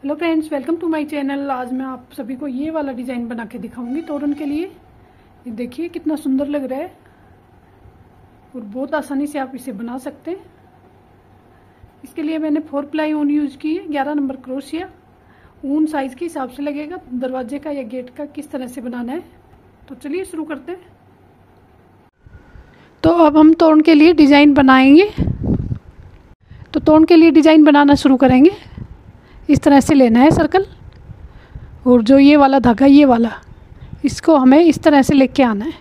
Hello friends, welcome to my channel. आज मैं आप सभी को ये वाला डिज़ाइन बना के दिखाऊंगी तोरण के लिए। ये देखिए कितना सुंदर लग रहा है और बहुत आसानी से आप इसे बना सकते हैं। इसके लिए मैंने 4 प्लाई ऊन यूज की है। 11 नंबर क्रोशिया ऊन साइज के हिसाब से लगेगा। दरवाजे का या गेट का किस तरह से बनाना है, तो चलिए शुरू करते हैं। तो अब हम तोरण के लिए डिज़ाइन बनाएंगे। तो तोरण के लिए डिज़ाइन बनाना शुरू करेंगे। इस तरह से लेना है सर्कल, और जो ये वाला धागा ये वाला, इसको हमें इस तरह से लेके आना है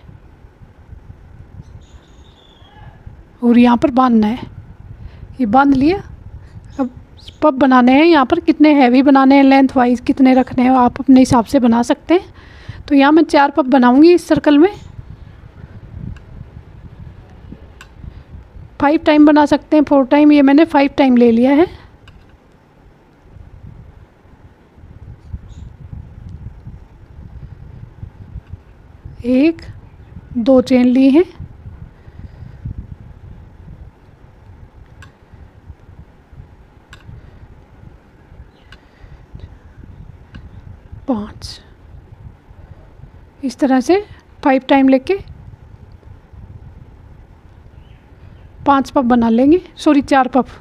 और यहाँ पर बांधना है। ये बांध लिया। अब पब बनाने हैं। यहाँ पर कितने हैवी बनाने हैं, लेंथ वाइज कितने रखने हैं, आप अपने हिसाब से बना सकते हैं। तो यहाँ मैं 4 पब बनाऊंगी इस सर्कल में। 5 टाइम बना सकते हैं, 4 टाइम। ये मैंने 5 टाइम ले लिया है। एक 2 चेन ली हैं, पाँच। इस तरह से 5 टाइम लेके 5 पफ बना लेंगे। सॉरी 4 पफ,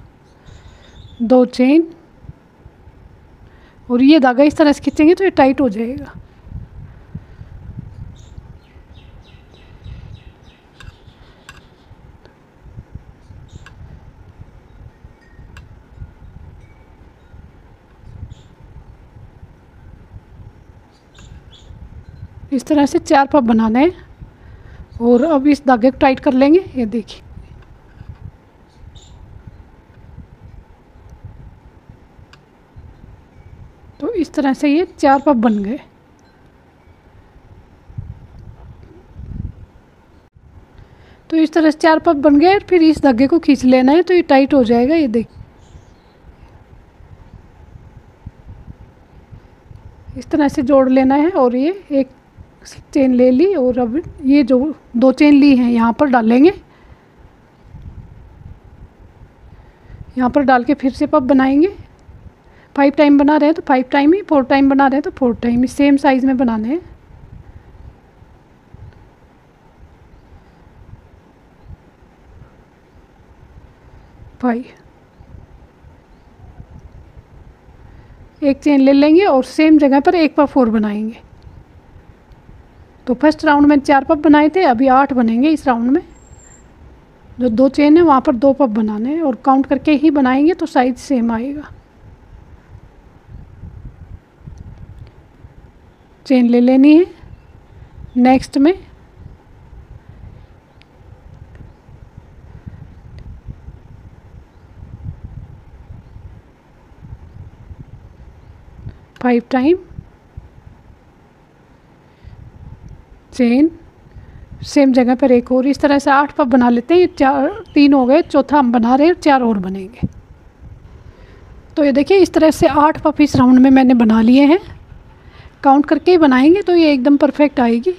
2 चेन, और ये धागा इस तरह से खींचेंगे तो ये टाइट हो जाएगा। इस तरह से 4 पफ बनाने हैं और अब इस धागे को टाइट कर लेंगे। ये देखिए, तो इस तरह से ये 4 पफ बन गए। तो इस तरह से 4 पफ बन गए और फिर इस धागे को खींच लेना है तो ये टाइट हो जाएगा। ये देखिए, इस तरह से जोड़ लेना है। और ये एक चेन ले ली और अब ये जो 2 चेन ली हैं यहाँ पर डालेंगे। यहाँ पर डाल के फिर से पफ बनाएंगे। 5 टाइम बना रहे हैं तो 5 टाइम ही, 4 टाइम बना रहे हैं तो 4 टाइम ही, सेम साइज में बनाने हैं। एक चेन ले लेंगे और सेम जगह पर एक पफ और बनाएंगे। तो फर्स्ट राउंड में 4 पफ बनाए थे, अभी 8 बनेंगे इस राउंड में। जो 2 चेन है वहाँ पर 2 पफ बनाने हैं और काउंट करके ही बनाएंगे तो साइज सेम आएगा। चेन ले लेनी है। नेक्स्ट में फाइव टाइम चेन, सेम जगह पर एक और। इस तरह से 8 पफ बना लेते हैं। ये 3 हो गए, चौथा हम बना रहे हैं, 4 और बनेंगे। तो ये देखिए, इस तरह से 8 पफ इस राउंड में मैंने बना लिए हैं। काउंट करके ही बनाएंगे तो ये एकदम परफेक्ट आएगी।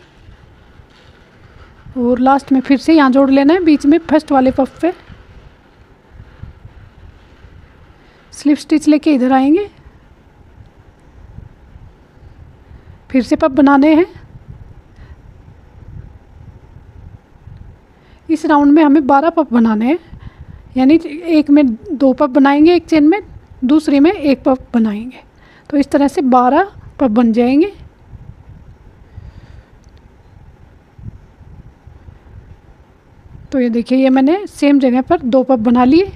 और लास्ट में फिर से यहाँ जोड़ लेना है बीच में फर्स्ट वाले पफ पे। स्लिप स्टिच लेके इधर आएंगे, फिर से पफ बनाने हैं। इस राउंड में हमें 12 पफ बनाने हैं, यानी एक में 2 पफ बनाएंगे एक चेन में, दूसरे में 1 पफ बनाएंगे। तो इस तरह से 12 पफ बन जाएंगे। तो ये देखिए, ये मैंने सेम जगह पर 2 पफ बना लिए।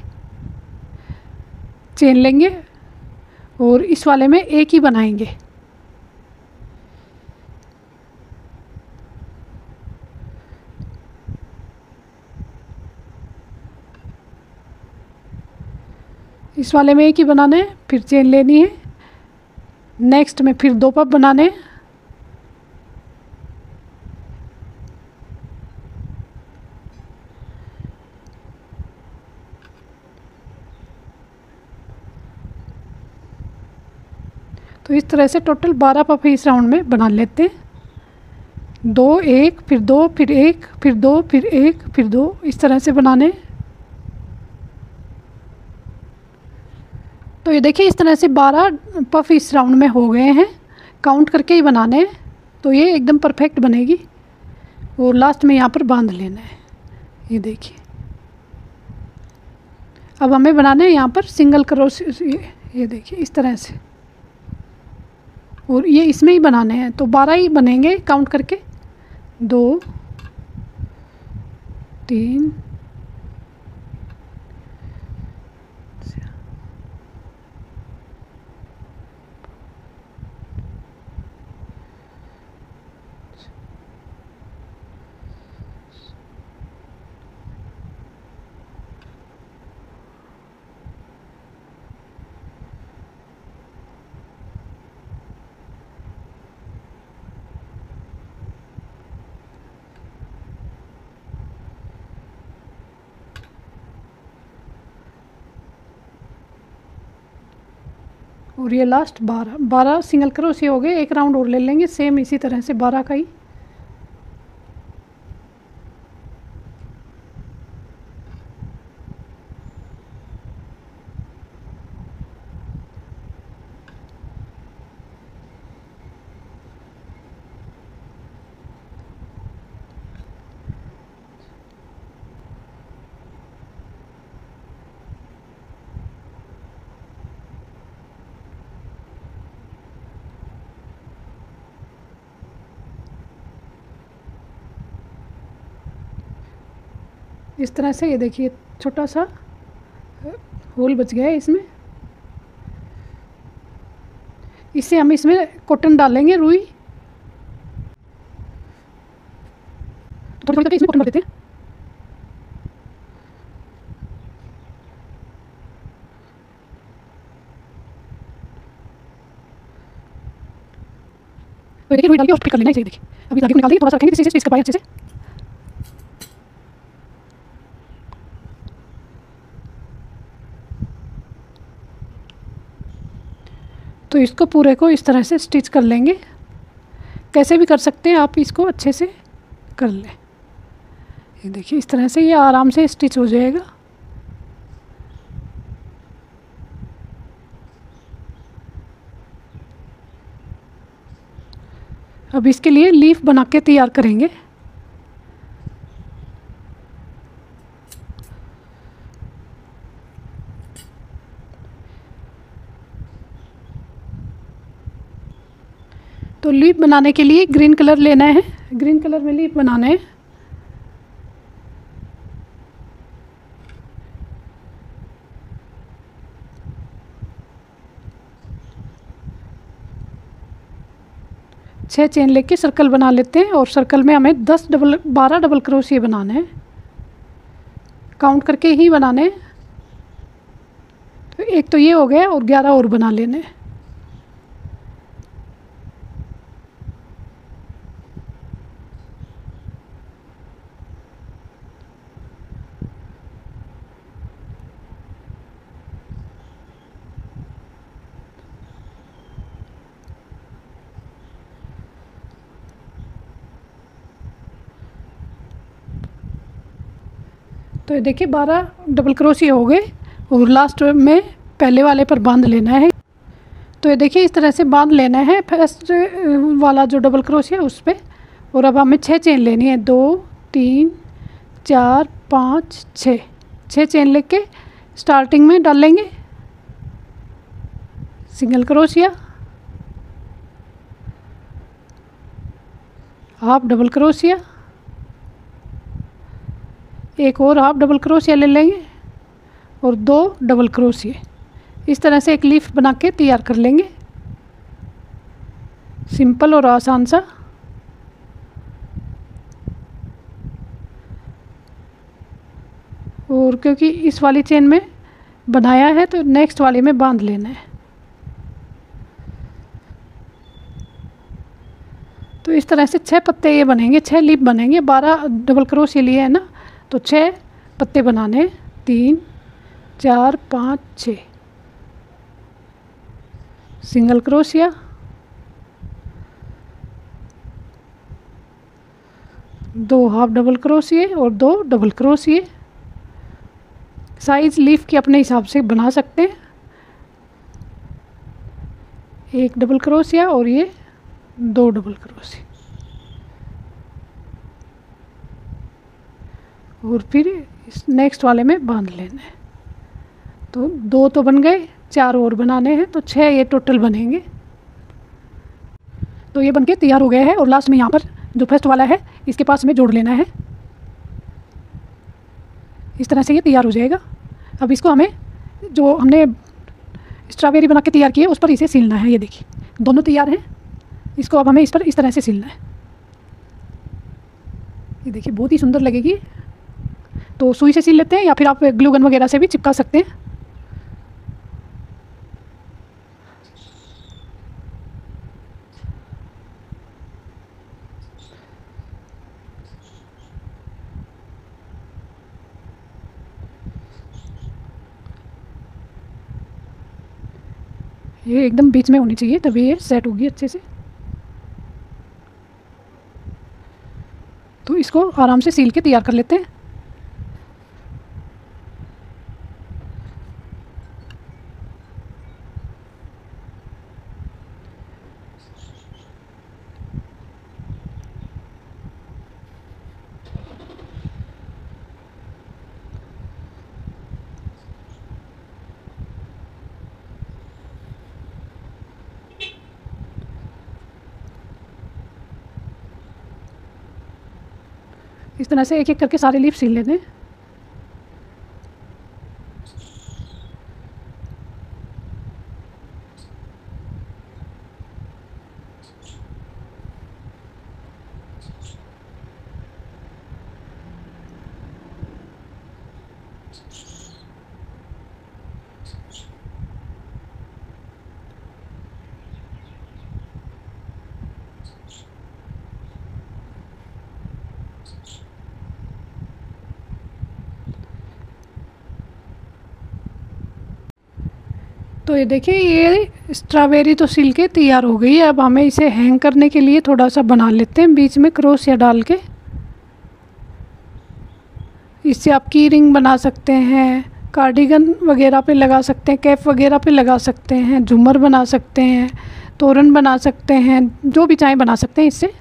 चेन लेंगे और इस वाले में एक ही बनाएंगे। इस वाले में एक ही बनाना है, फिर चेन लेनी है। नेक्स्ट में फिर 2 पफ बनाने हैं। तो इस तरह से टोटल 12 पफ इस राउंड में बना लेते हैं। 2 1 फिर 2 फिर 1 फिर 2 फिर 1 फिर 2, इस तरह से बनाने। तो ये देखिए इस तरह से 12 पफ इस राउंड में हो गए हैं। काउंट करके ही बनाने हैं तो ये एकदम परफेक्ट बनेगी। और लास्ट में यहाँ पर बांध लेना है। ये देखिए अब हमें बनाना है यहाँ पर सिंगल क्रोशिया। ये देखिए इस तरह से, और ये इसमें ही बनाने हैं तो 12 ही बनेंगे काउंट करके। 2 3 और ये लास्ट 12 सिंगल क्रोशिया हो गए। एक राउंड और ले लेंगे सेम इसी तरह से 12 का ही। इस तरह से ये देखिए छोटा सा होल बच गया है इसमें। इससे हम इसमें कॉटन डालेंगे, रुई। तो थोड़ी इसमें कॉटन डाल देते हैं। तो देखिए रुई डाल के और फिट कर लेना है। देखिए अभी धागे को निकाल देंगे, थोड़ा सा रखेंगे जिससे इसका पाए अच्छे से। तो इसको पूरे को इस तरह से स्टिच कर लेंगे। कैसे भी कर सकते हैं आप, इसको अच्छे से कर लें। ये देखिए इस तरह से ये आराम से स्टिच हो जाएगा। अब इसके लिए लीफ बना के तैयार करेंगे। तो लीफ बनाने के लिए ग्रीन कलर लेना है। ग्रीन कलर में लीफ बनाना है। छह चेन लेके सर्कल बना लेते हैं और सर्कल में हमें 12 डबल क्रोशिया बनाने हैं। काउंट करके ही बनाने हैं। तो एक तो ये हो गया और 11 और बना लेने हैं। तो ये देखिए 12 डबल क्रोशिया हो गए और लास्ट में पहले वाले पर बांध लेना है। तो ये देखिए इस तरह से बांध लेना है फर्स्ट वाला जो डबल क्रोशिया उस पर। और अब हमें 6 चेन लेनी है। 2 3 4 5 6 6 चेन लेके स्टार्टिंग में डालेंगे single crochet, half double crochet, एक और हाफ डबल क्रोशिया ले लेंगे और 2 डबल क्रोशिया। इस तरह से एक लीफ बना के तैयार कर लेंगे। सिंपल और आसान सा। और क्योंकि इस वाली चेन में बनाया है तो नेक्स्ट वाली में बांध लेना है। तो इस तरह से 6 पत्ते ये बनेंगे, 6 लीफ बनेंगे। 12 डबल क्रोशिया लिए है ना, तो 6 पत्ते बनाने। 3 4 5 6 single crochet, 2 half double crochet और 2 डबल क्रोशिया। साइज लीफ के अपने हिसाब से बना सकते हैं। एक डबल क्रोशिया और ये 2 डबल क्रोशिया, और फिर इस नेक्स्ट वाले में बांध लेना है। तो 2 तो बन गए, 4 और बनाने हैं, तो 6 ये टोटल बनेंगे। तो ये बनके तैयार हो गया है, और लास्ट में यहाँ पर जो फर्स्ट वाला है इसके पास में जोड़ लेना है। इस तरह से ये तैयार हो जाएगा। अब इसको हमें जो हमने स्ट्रॉबेरी बना के तैयार किए उस पर इसे सिलना है। ये देखिए दोनों तैयार हैं, इसको अब हमें इस पर इस तरह से सिलना है। ये देखिए बहुत ही सुंदर लगेगी। तो सुई से सिल लेते हैं या फिर आप ग्लू गन वगैरह से भी चिपका सकते हैं। ये एकदम बीच में होनी चाहिए, तभी ये सेट होगी अच्छे से। तो इसको आराम से सील के तैयार कर लेते हैं। इस तरह से एक एक करके सारे लीफ सिल लेते हैं। तो ये देखिए ये स्ट्रॉबेरी तो सिल के तैयार हो गई है। अब हमें इसे हैंग करने के लिए थोड़ा सा बना लेते हैं बीच में क्रोशिया डाल के। इससे आप की रिंग बना सकते हैं, कार्डिगन वगैरह पे लगा सकते हैं, कैप वगैरह पे लगा सकते हैं, झूमर बना सकते हैं, तोरण बना सकते हैं, जो भी चाहें बना सकते हैं इससे।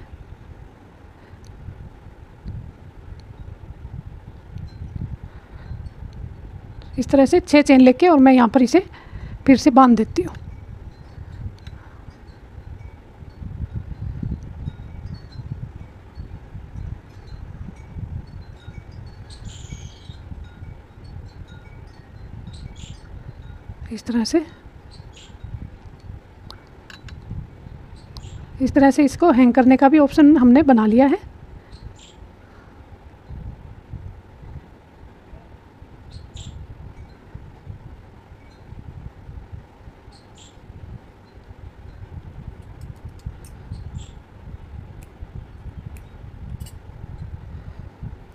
इस तरह से 6 चेन लेके और मैं यहाँ पर इसे फिर से बांध देती हूँ। इस तरह से इसको हैंग करने का भी ऑप्शन हमने बना लिया है।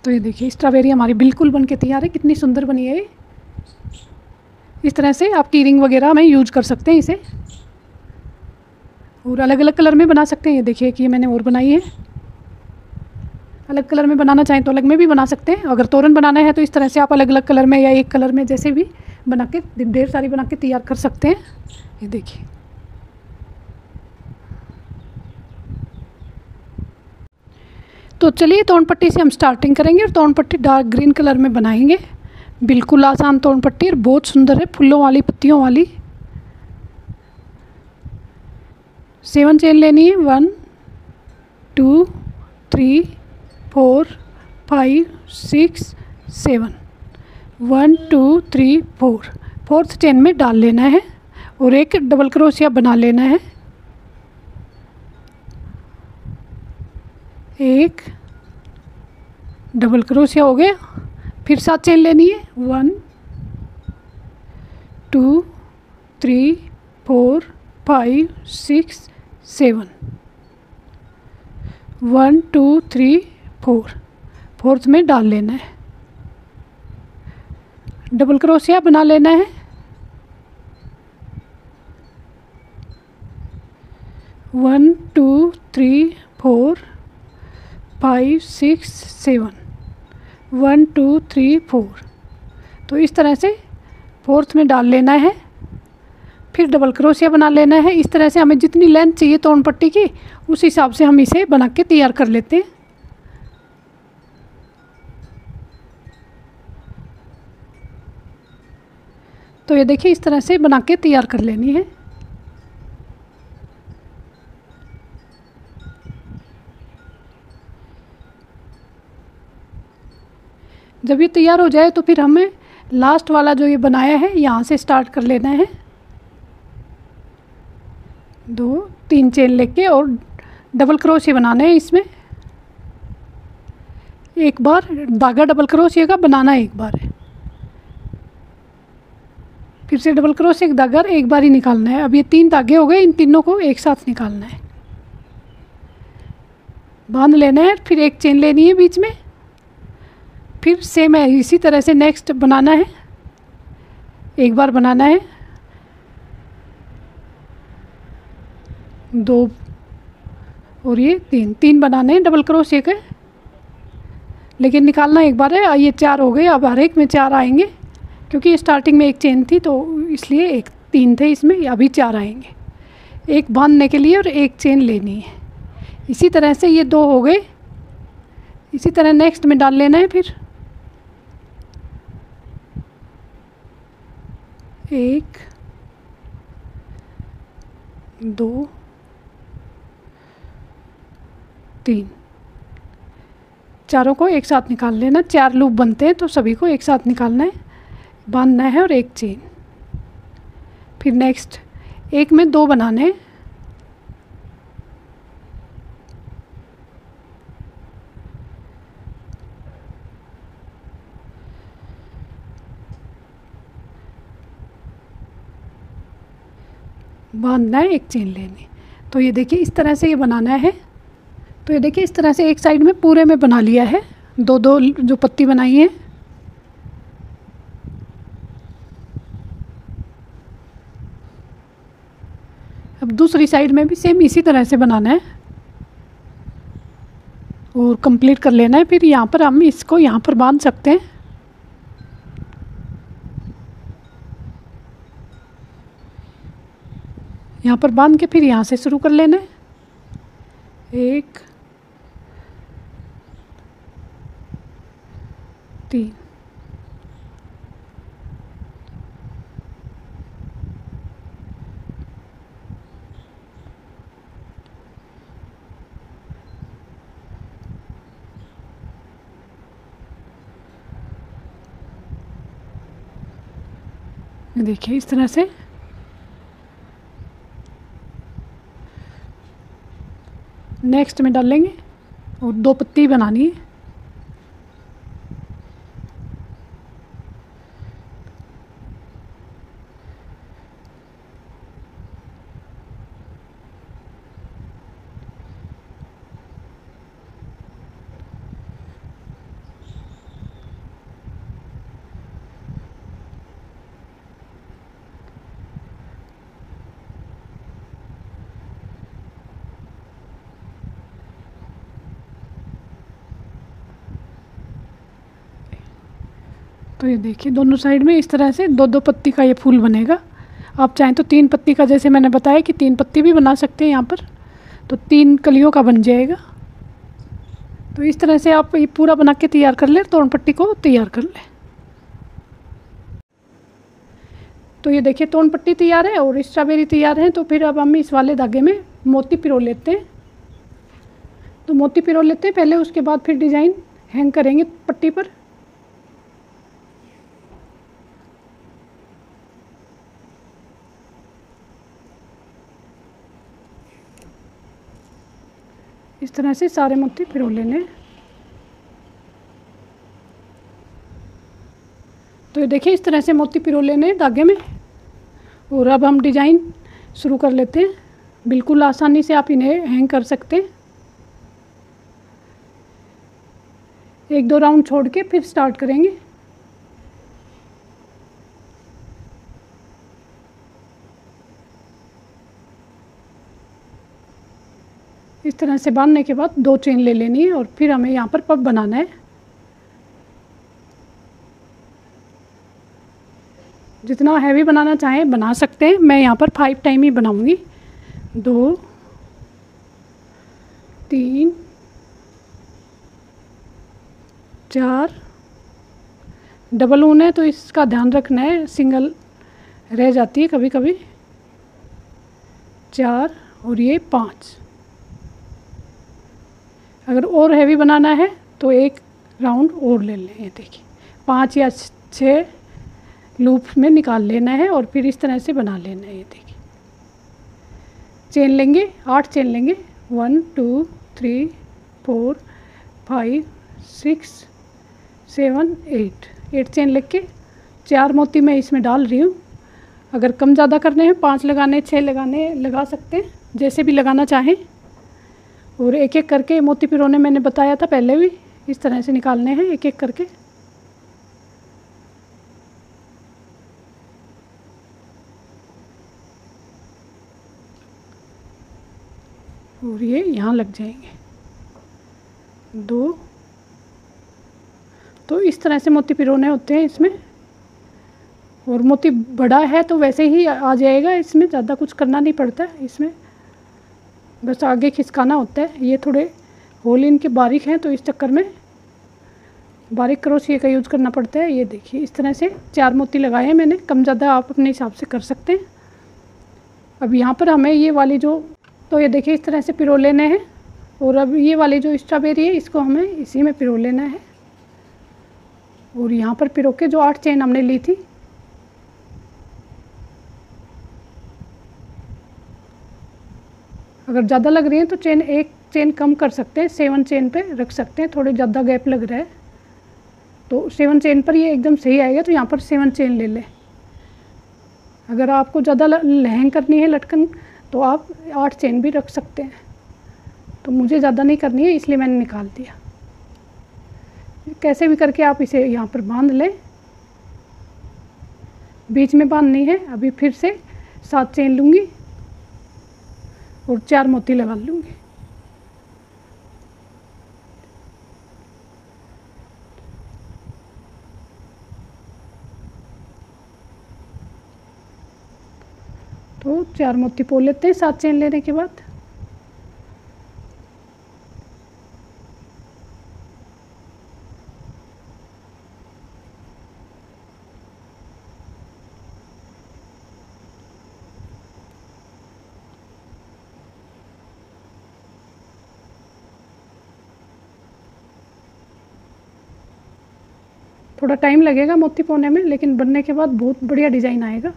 तो ये देखिए स्ट्रॉबेरी हमारी बिल्कुल बन के तैयार है। कितनी सुंदर बनी है ये। इस तरह से आप की रिंग वगैरह में यूज कर सकते हैं इसे, और अलग अलग कलर में बना सकते हैं। ये देखिए कि ये मैंने और बनाई है। अलग कलर में बनाना चाहें तो अलग में भी बना सकते हैं। अगर तोरण बनाना है तो इस तरह से आप अलग अलग कलर में या एक कलर में जैसे भी बना के ढेर सारी बना के तैयार कर सकते हैं। ये देखिए तो चलिए तोरण पट्टी से हम स्टार्टिंग करेंगे और तोरण पट्टी डार्क ग्रीन कलर में बनाएंगे। बिल्कुल आसान तोरण पट्टी और बहुत सुंदर है, फूलों वाली पत्तियों वाली। 7 चेन लेनी है। 1 2 3 4 5 6 7 1 2 3 4 4th चेन में डाल लेना है और एक डबल क्रोशिया बना लेना है। एक डबल क्रोशिया हो गया। फिर 7 चेन लेनी है। 1 2 3 4 5 6 7 1 2 3 4 4th में डाल लेना है। डबल क्रोशिया बना लेना है। 1 2 3 4 5 6 7 1 2 3 4। तो इस तरह से 4th में डाल लेना है। फिर डबल क्रोशिया बना लेना है। इस तरह से हमें जितनी लेंथ चाहिए तोड़ पट्टी की उस हिसाब से हम इसे बना के तैयार कर लेते हैं। तो ये देखिए इस तरह से बना के तैयार कर लेनी है। जब ये तैयार हो जाए तो फिर हमें लास्ट वाला जो ये बनाया है यहाँ से स्टार्ट कर लेना है। 2-3 चेन लेके और डबल क्रोशिया बनाना है। इसमें एक बार धागा डबल क्रोशिया का बनाना एक बार है, फिर से डबल क्रोशिया का धागा एक बार ही निकालना है। अब ये 3 धागे हो गए, इन तीनों को एक साथ निकालना है, बांध लेना है। फिर एक चेन लेनी है बीच में, फिर सेम है इसी तरह से नेक्स्ट बनाना है। एक बार बनाना है, 2 और ये 3 बनाने हैं डबल क्रोशिया के, लेकिन निकालना एक बार है। ये 4 हो गए, अब हर एक में 4 आएंगे क्योंकि स्टार्टिंग में एक चेन थी तो इसलिए 3 थे इसमें, अभी 4 आएंगे। एक बांधने के लिए और एक चेन लेनी है। इसी तरह से ये 2 हो गए, इसी तरह नेक्स्ट में डाल लेना है। फिर 1 2 3 चारों को एक साथ निकाल लेना। 4 लूप बनते हैं तो सभी को एक साथ निकालना है, बांधना है और एक चेन। फिर नेक्स्ट एक में 2 बनाने हैं। बांधना है, एक चेन लेनी। तो ये देखिए इस तरह से ये बनाना है। तो ये देखिए इस तरह से एक साइड में पूरे में बना लिया है, 2-2 जो पत्ती बनाई है। अब दूसरी साइड में भी सेम इसी तरह से बनाना है और कंप्लीट कर लेना है। फिर यहाँ पर हम इसको यहाँ पर बांध सकते हैं। यहाँ पर बांध के फिर यहाँ से शुरू कर लेना है। 1 3 देखिए इस तरह से नेक्स्ट में डाल लेंगे और 2 पत्ती बनानी है। तो ये देखिए दोनों साइड में इस तरह से 2-2 पत्ती का ये फूल बनेगा। आप चाहें तो 3 पत्ती का, जैसे मैंने बताया कि 3 पत्ती भी बना सकते हैं यहाँ पर, तो 3 कलियों का बन जाएगा। तो इस तरह से आप ये पूरा बना के तैयार कर लें, तोड़ पट्टी को तैयार कर लें। तो ये देखिए तोड़ पट्टी तैयार है और स्ट्रॉबेरी तैयार है। तो फिर अब हम इस वाले धागे में मोती पिरो लेते हैं। तो मोती पिरो लेते हैं पहले, उसके बाद फिर डिज़ाइन हैंग करेंगे पट्टी पर। इस तरह से सारे मोती पिरो लेने। तो ये देखिए इस तरह से मोती पिरो लेने धागे में। और अब हम डिज़ाइन शुरू कर लेते हैं। बिल्कुल आसानी से आप इन्हें हैंग कर सकते हैं। 1-2 राउंड छोड़ के फिर स्टार्ट करेंगे। इस तरह से बांधने के बाद 2 चेन ले लेनी है और फिर हमें यहाँ पर पब बनाना है। जितना हैवी बनाना चाहें बना सकते हैं। मैं यहाँ पर 5 टाइम ही बनाऊँगी। 2 3 4, डबल ऊन है तो इसका ध्यान रखना है, सिंगल रह जाती है कभी कभी। 4 और ये 5। अगर और हैवी बनाना है तो एक राउंड और ले लें। ये देखिए 5 या 6 लूप में निकाल लेना है और फिर इस तरह से बना लेना है। ये देखिए चेन लेंगे, 8 चेन लेंगे। 1 2 3 4 5 6 7 8 चेन लेके 4 मोती मैं इसमें डाल रही हूँ। अगर कम ज़्यादा करने हैं, 5 लगाने 6 लगाने लगा सकते हैं, जैसे भी लगाना चाहें। और एक एक करके मोती पिरोने मैंने बताया था पहले भी, इस तरह से निकालने हैं एक एक करके। और ये यहाँ लग जाएंगे 2। तो इस तरह से मोती पिरोने होते हैं इसमें। और मोती बड़ा है तो वैसे ही आ जाएगा, इसमें ज़्यादा कुछ करना नहीं पड़ता है। इसमें बस आगे खिसकाना होता है। ये थोड़े होल इनके बारीक हैं तो इस चक्कर में बारीक क्रोशिया का यूज़ करना पड़ता है। ये देखिए इस तरह से 4 मोती लगाए हैं मैंने, कम ज़्यादा आप अपने हिसाब से कर सकते हैं। अब यहाँ पर हमें ये वाली जो, तो ये देखिए इस तरह से पिरो लेने हैं। और अब ये वाली जो स्ट्रॉबेरी है इसको हमें इसी में पिरो लेना है। और यहाँ पर पिरो के जो 8 चेन हमने ली थी, अगर ज़्यादा लग रही है तो चेन एक चेन कम कर सकते हैं, 7 चेन पे रख सकते हैं। थोड़े ज़्यादा गैप लग रहा है तो 7 चेन पर ये एकदम सही आएगा, तो यहाँ पर 7 चेन ले लें। अगर आपको ज़्यादा लहंग करनी है लटकन तो आप 8 चेन भी रख सकते हैं। तो मुझे ज़्यादा नहीं करनी है इसलिए मैंने निकाल दिया। कैसे भी करके आप इसे यहाँ पर बांध लें, बीच में बांधनी है। अभी फिर से 7 चेन लूँगी और 4 मोती लगा लूँगी। तो 4 मोती पो लेते हैं 7 चेन लेने के बाद। थोड़ा टाइम लगेगा मोती पोने में, लेकिन बनने के बाद बहुत बढ़िया डिज़ाइन आएगा।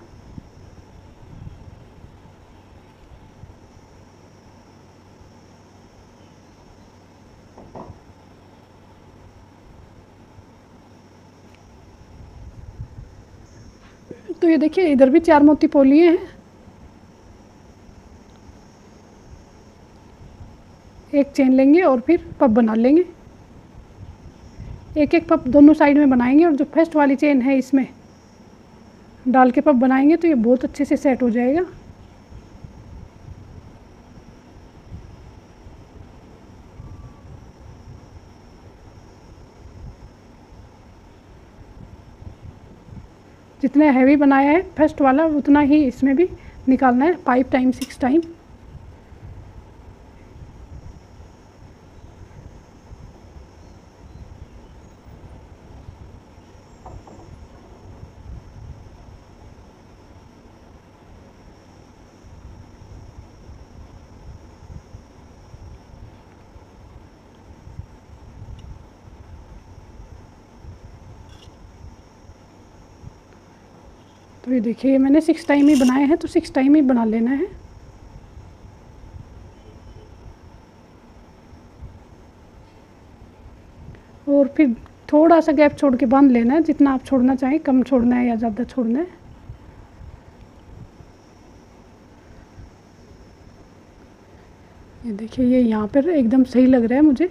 तो ये देखिए इधर भी 4 मोती पो लिए हैं। एक चेन लेंगे और फिर पफ बना लेंगे। एक एक पफ दोनों साइड में बनाएंगे और जो फर्स्ट वाली चेन है इसमें डाल के पफ बनाएंगे तो ये बहुत अच्छे से सेट हो जाएगा। जितना हैवी बनाया है फर्स्ट वाला उतना ही इसमें भी निकालना है, 5 टाइम 6 टाइम। तो ये देखिए मैंने 6 टाइम ही बनाए हैं तो 6 टाइम ही बना लेना है। और फिर थोड़ा सा गैप छोड़ के बांध लेना है, जितना आप छोड़ना चाहें, कम छोड़ना है या ज़्यादा छोड़ना है। ये देखिए ये यहाँ पर एकदम सही लग रहा है मुझे,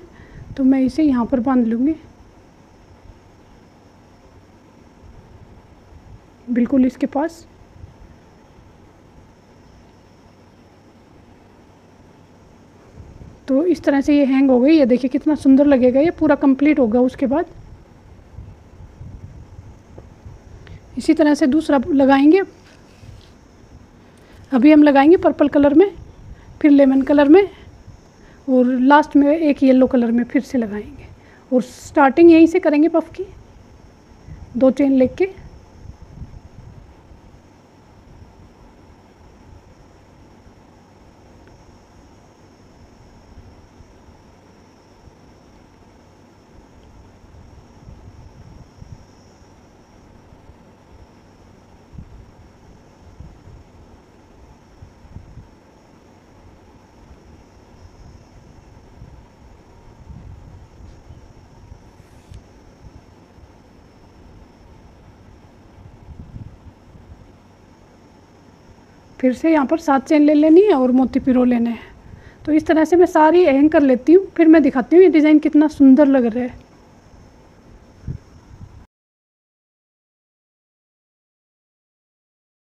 तो मैं इसे यहाँ पर बांध लूँगी बिल्कुल इसके पास। तो इस तरह से ये हैंग हो गई। ये देखिए कितना सुंदर लगेगा, ये पूरा कंप्लीट होगा। उसके बाद इसी तरह से दूसरा लगाएंगे। अभी हम लगाएंगे पर्पल कलर में, फिर लेमन कलर में, और लास्ट में एक येलो कलर में फिर से लगाएंगे। और स्टार्टिंग यहीं से करेंगे पफ की, 2 चेन लेके। फिर से यहाँ पर 7 चेन ले लेनी है और मोती पिरो लेने हैं। तो इस तरह से मैं सारी हैंग कर लेती हूँ, फिर मैं दिखाती हूँ ये डिज़ाइन कितना सुंदर लग रहा है।